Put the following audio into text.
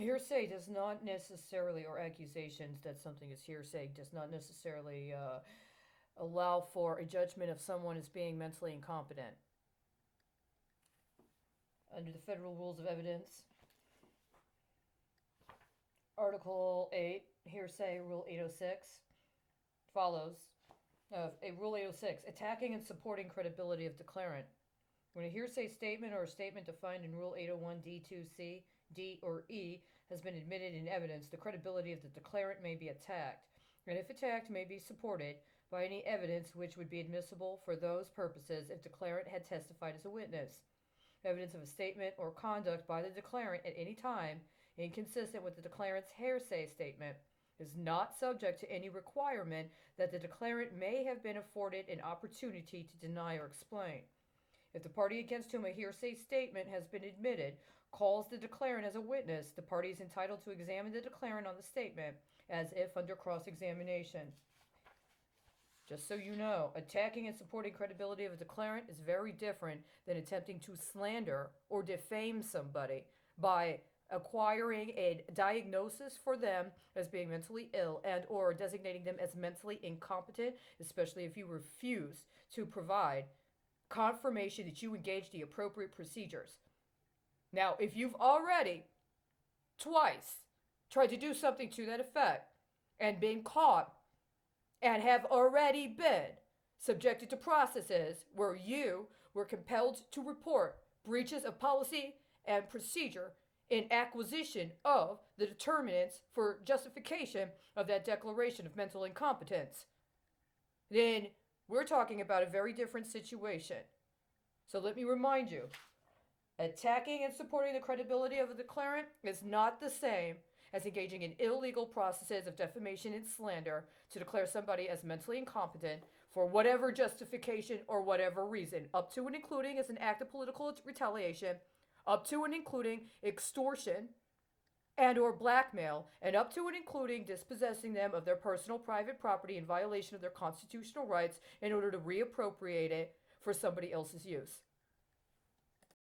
Hearsay does not necessarily, or accusations that something is hearsay, does not necessarily allow for a judgment of someone as being mentally incompetent. Under the Federal Rules of Evidence, Article 8, Hearsay, Rule 806, follows. Rule 806, attacking and supporting credibility of declarant. When a hearsay statement or a statement defined in Rule 801 D2C, D, or E has been admitted in evidence, the credibility of the declarant may be attacked, and if attacked, may be supported by any evidence which would be admissible for those purposes if declarant had testified as a witness. Evidence of a statement or conduct by the declarant at any time inconsistent with the declarant's hearsay statement is not subject to any requirement that the declarant may have been afforded an opportunity to deny or explain. If the party against whom a hearsay statement has been admitted calls the declarant as a witness, the party is entitled to examine the declarant on the statement as if under cross-examination. Just so you know, attacking and supporting credibility of a declarant is very different than attempting to slander or defame somebody by acquiring a diagnosis for them as being mentally ill and or designating them as mentally incompetent, especially if you refuse to provide confirmation that you engaged the appropriate procedures. Now, if you've already twice tried to do something to that effect and been caught and have already been subjected to processes where you were compelled to report breaches of policy and procedure in acquisition of the determinants for justification of that declaration of mental incompetence, then we're talking about a very different situation. So let me remind you, attacking and supporting the credibility of a declarant is not the same as engaging in illegal processes of defamation and slander to declare somebody as mentally incompetent for whatever justification or whatever reason, up to and including as an act of political retaliation, up to and including extortion and or blackmail, and up to and including dispossessing them of their personal private property in violation of their constitutional rights in order to reappropriate it for somebody else's use.